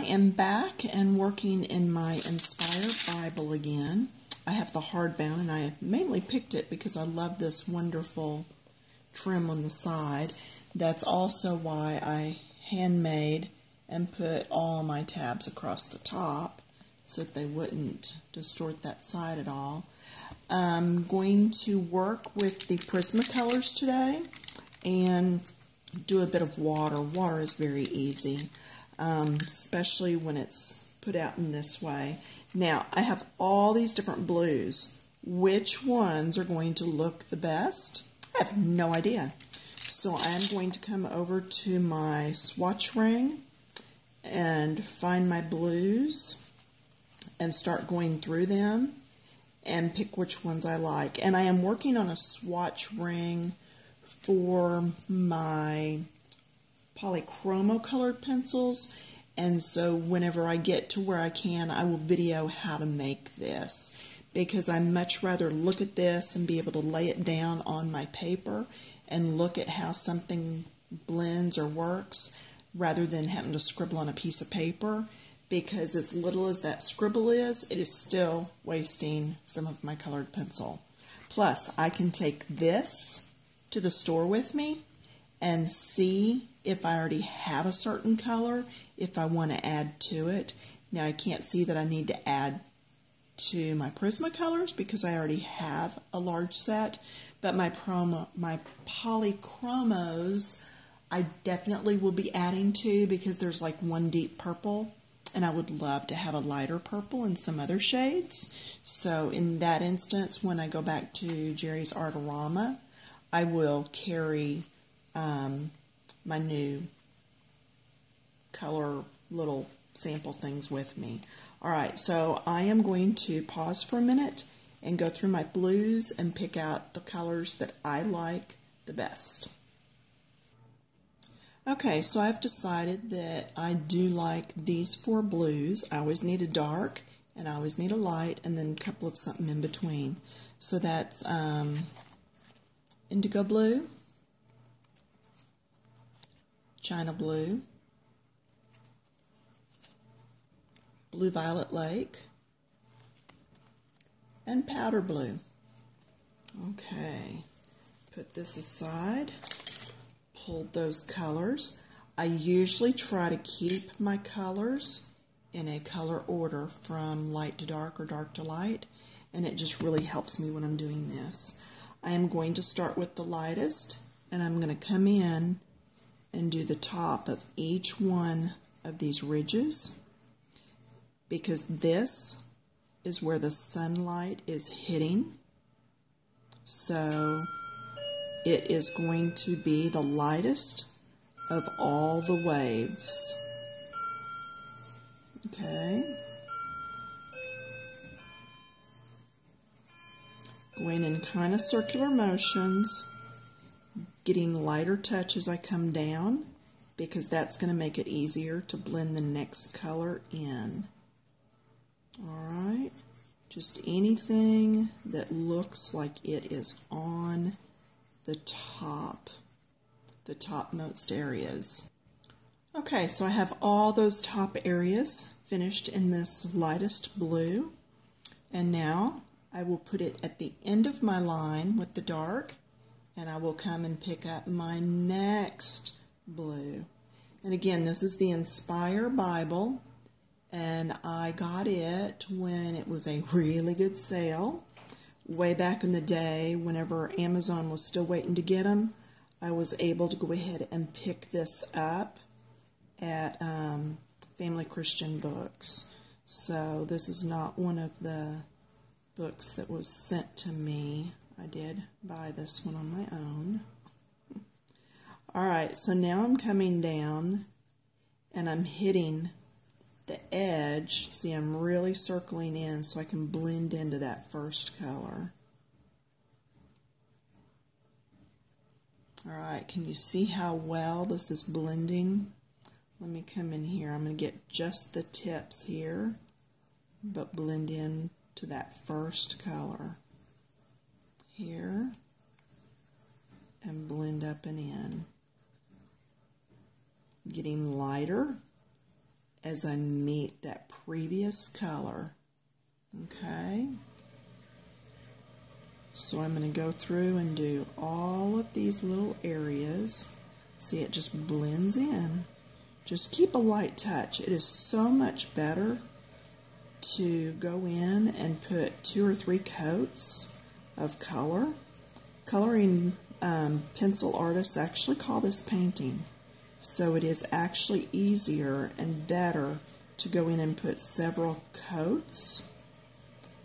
am back and working in my Inspire Bible again. I have the hardbound, and I mainly picked it because I love this wonderful trim on the side. That's also why I handmade and put all my tabs across the top so that they wouldn't distort that side at all. I'm going to work with the Prismacolors today and do a bit of water. Water is very easy, especially when it's put out in this way. Now, I have all these different blues. Which ones are going to look the best? I have no idea. So I'm going to come over to my swatch ring and find my blues and start going through them and pick which ones I like. And I am working on a swatch ring for my polychromo colored pencils, and so whenever I get to where I can, I will video how to make this, because I much rather look at this and be able to lay it down on my paper and look at how something blends or works rather than having to scribble on a piece of paper, because as little as that scribble is, it is still wasting some of my colored pencil. Plus, I can take this to the store with me and see if I already have a certain color, if I want to add to it. Now, I can't see that I need to add to my Prismacolors because I already have a large set, but my polychromos I definitely will be adding to, because there's like one deep purple, and I would love to have a lighter purple and some other shades. So in that instance, when I go back to Jerry's Artorama, I will carry my new color little sample things with me. Alright, so I am going to pause for a minute and go through my blues and pick out the colors that I like the best. Okay, so I've decided that I do like these 4 blues. I always need a dark, and I always need a light, and then a couple of something in between. So that's indigo blue, China blue, blue violet lake, and powder blue. Okay, put this aside. Pulled those colors. I usually try to keep my colors in a color order from light to dark or dark to light, and it just really helps me when I'm doing this. I am going to start with the lightest, and I'm going to come in and do the top of each one of these ridges, because this is where the sunlight is hitting. So it is going to be the lightest of all the waves. Okay. Going in kind of circular motions, getting lighter touch as I come down, because that's going to make it easier to blend the next color in. Alright, just anything that looks like it is on the topmost areas. Okay, so I have all those top areas finished in this lightest blue, and now I will put it at the end of my line with the dark, and I will come and pick up my next blue. And again, this is the Inspire Bible, and I got it when it was a really good sale. Way back in the day, whenever Amazon was still waiting to get them, I was able to go ahead and pick this up at Family Christian Books. So this is not one of the books that was sent to me. I did buy this one on my own. Alright, so now I'm coming down and I'm hitting the edge. See, I'm really circling in so I can blend into that first color. Alright, can you see how well this is blending? Let me come in here. I'm going to get just the tips here, but blend in to that first color. Here, and blend up and in. Getting lighter as I meet that previous color. Okay? So I'm going to go through and do all of these little areas. See, it just blends in. Just keep a light touch. It is so much better to go in and put 2 or 3 coats of color. Coloring pencil artists actually call this painting. So it is actually easier and better to go in and put several coats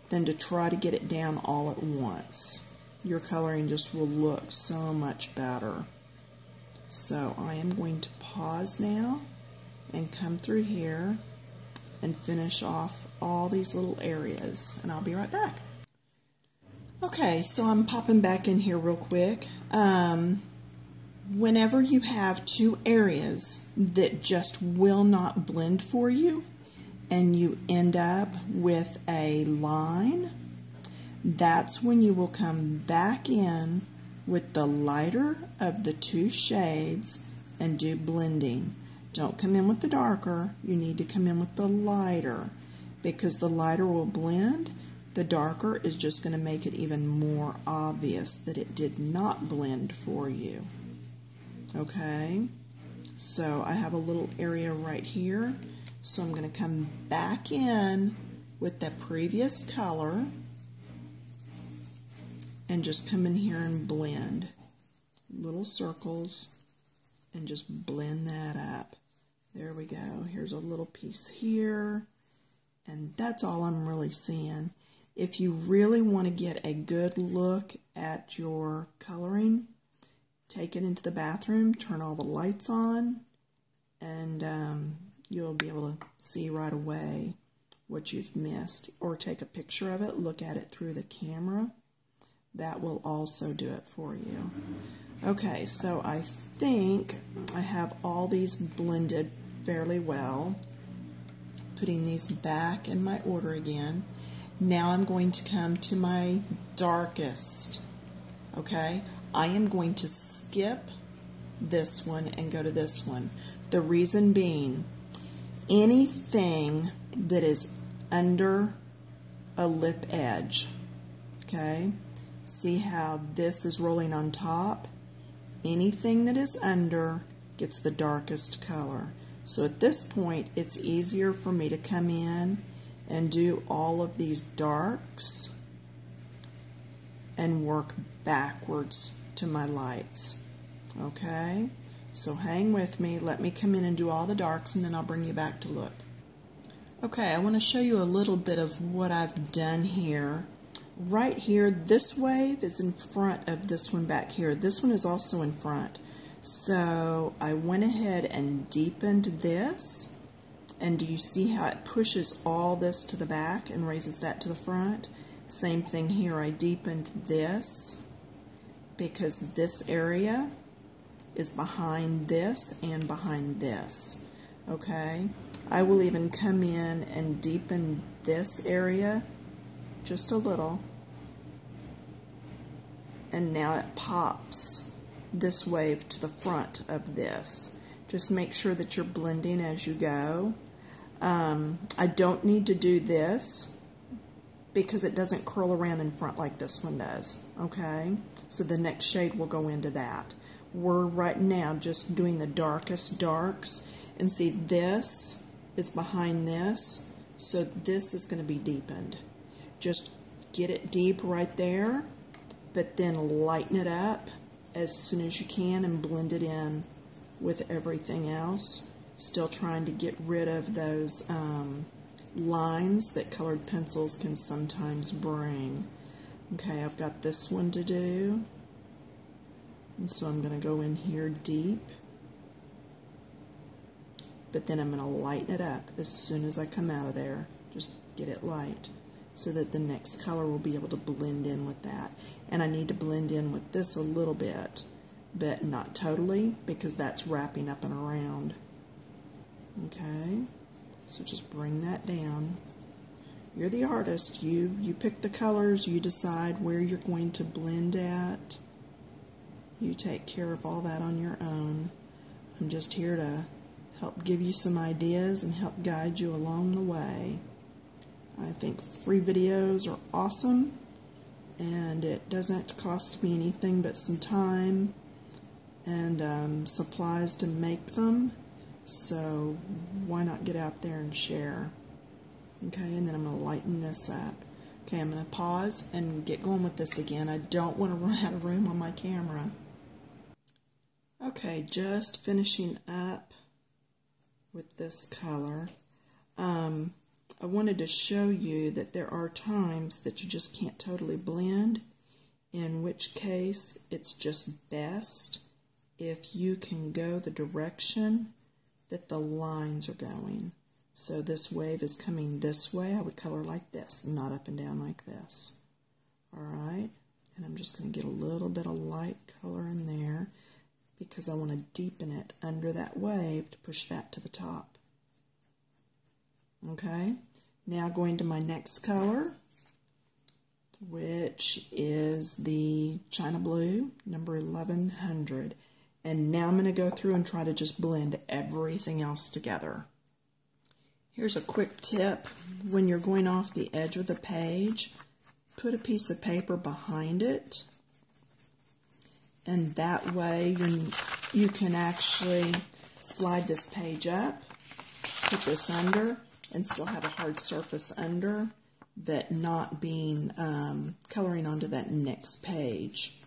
than to try to get it down all at once. Your coloring just will look so much better. So I am going to pause now and come through here and finish off all these little areas, and I'll be right back. Okay, so I'm popping back in here real quick. Whenever you have 2 areas that just will not blend for you and you end up with a line, that's when you will come back in with the lighter of the 2 shades and do blending. Don't come in with the darker, you need to come in with the lighter, because the lighter will blend. The darker is just going to make it even more obvious that it did not blend for you. Okay, so I have a little area right here, so I'm going to come back in with that previous color and just come in here and blend little circles and just blend that up. There we go. Here's a little piece here, and that's all I'm really seeing. If you really want to get a good look at your coloring, take it into the bathroom, turn all the lights on, and you'll be able to see right away what you've missed. Or take a picture of it, look at it through the camera. That will also do it for you. Okay, so I think I have all these blended fairly well. Putting these back in my order again. Now I'm going to come to my darkest. Okay, I am going to skip this one and go to this one. The reason being, anything that is under a lip edge, okay, see how this is rolling on top? Anything that is under gets the darkest color. So at this point, it's easier for me to come in and do all of these darks and work backwards to my lights. Okay, so hang with me. Let me come in and do all the darks, and then I'll bring you back to look. Okay, I want to show you a little bit of what I've done here. Right here, this wave is in front of this one back here. This one is also in front. So I went ahead and deepened this. And do you see how it pushes all this to the back and raises that to the front? Same thing here. I deepened this because this area is behind this and behind this. Okay? I will even come in and deepen this area just a little. And now it pops this wave to the front of this. Just make sure that you're blending as you go. I don't need to do this because it doesn't curl around in front like this one does. Okay? So the next shade will go into that. We're right now just doing the darkest darks. And see, this is behind this. So this is going to be deepened. Just get it deep right there, but then lighten it up as soon as you can and blend it in with everything else. Still trying to get rid of those lines that colored pencils can sometimes bring. Okay, I've got this one to do. And so I'm going to go in here deep. But then I'm going to lighten it up as soon as I come out of there. Just get it light so that the next color will be able to blend in with that. And I need to blend in with this a little bit, but not totally, because that's wrapping up and around. Okay, so just bring that down. You're the artist. You pick the colors. You decide where you're going to blend at. You take care of all that on your own. I'm just here to help give you some ideas and help guide you along the way. I think free videos are awesome, and it doesn't cost me anything but some time and supplies to make them, so why not get out there and share? Okay, and then I'm going to lighten this up. Okay, I'm going to pause and get going with this again. I don't want to run out of room on my camera. Okay, just finishing up with this color. I wanted to show you that there are times that you just can't totally blend, in which case it's just best if you can go the direction that the lines are going. So this wave is coming this way. I would color like this, not up and down like this. Alright, and I'm just going to get a little bit of light color in there because I want to deepen it under that wave to push that to the top. Okay, now going to my next color, which is the China Blue, number 1100. And now I'm going to go through and try to just blend everything else together. Here's a quick tip. When you're going off the edge of the page, put a piece of paper behind it, and that way you can actually slide this page up, put this under, and still have a hard surface under, but not being coloring onto that next page.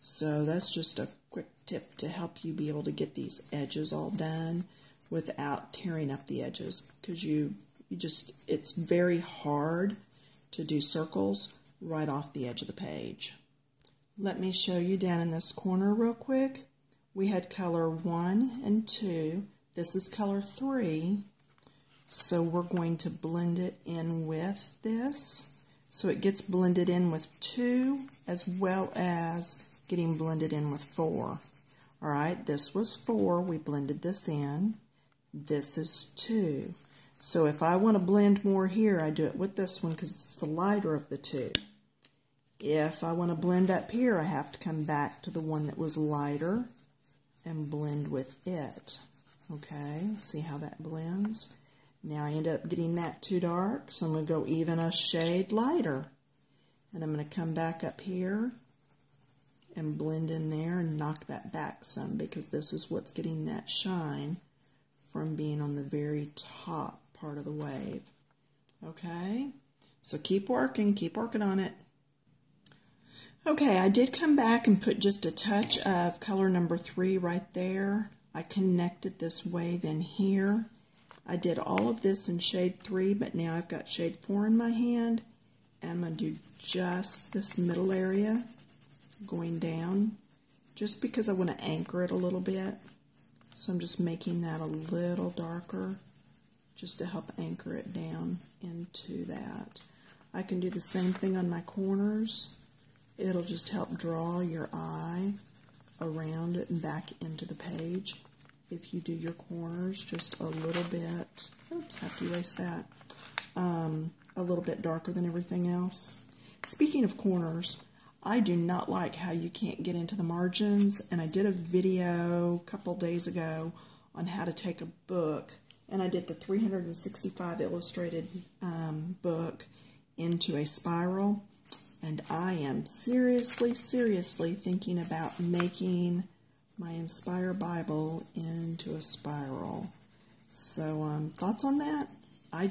So that's just a quick tip to help you be able to get these edges all done without tearing up the edges, because it's very hard to do circles right off the edge of the page. Let me show you down in this corner real quick. We had color 1 and 2. This is color 3. So we're going to blend it in with this. So it gets blended in with 2 as well as getting blended in with 4. Alright, this was 4. We blended this in. This is 2. So if I want to blend more here, I do it with this one because it's the lighter of the 2. If I want to blend up here, I have to come back to the one that was lighter and blend with it. Okay, see how that blends? Now I ended up getting that too dark, so I'm going to go even a shade lighter. And I'm going to come back up here and blend in there and knock that back some, because this is what's getting that shine from being on the very top part of the wave. Okay, so keep working on it. Okay, I did come back and put just a touch of color number 3 right there. I connected this wave in here. I did all of this in shade 3, but now I've got shade 4 in my hand, and I'm going to do just this middle area going down, just because I want to anchor it a little bit. So I'm just making that a little darker, just to help anchor it down into that. I can do the same thing on my corners. It'll just help draw your eye around it and back into the page. If you do your corners just a little bit, oops, I have to erase that, a little bit darker than everything else. Speaking of corners, I do not like how you can't get into the margins, and I did a video a couple days ago on how to take a book, and I did the 365 illustrated book into a spiral, and I am seriously thinking about making my Inspire Bible into a spiral. So thoughts on that? I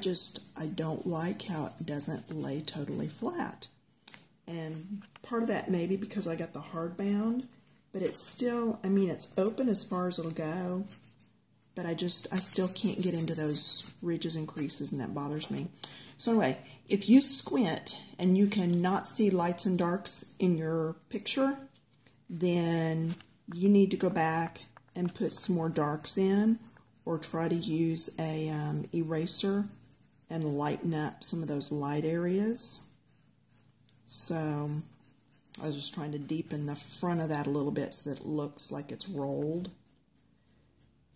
don't like how it doesn't lay totally flat. And part of that maybe because I got the hardbound, but it's still, I mean, it's open as far as it'll go, but I still can't get into those ridges and creases, and that bothers me. So anyway, if you squint and you cannot see lights and darks in your picture, then you need to go back and put some more darks in, or try to use a eraser and lighten up some of those light areas. So I was just trying to deepen the front of that a little bit so that it looks like it's rolled,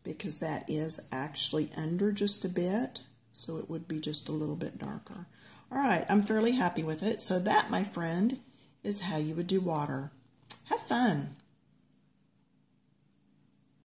because that is actually under just a bit, so it would be just a little bit darker. Alright, I'm fairly happy with it. So that, my friend, is how you would do water. Have fun!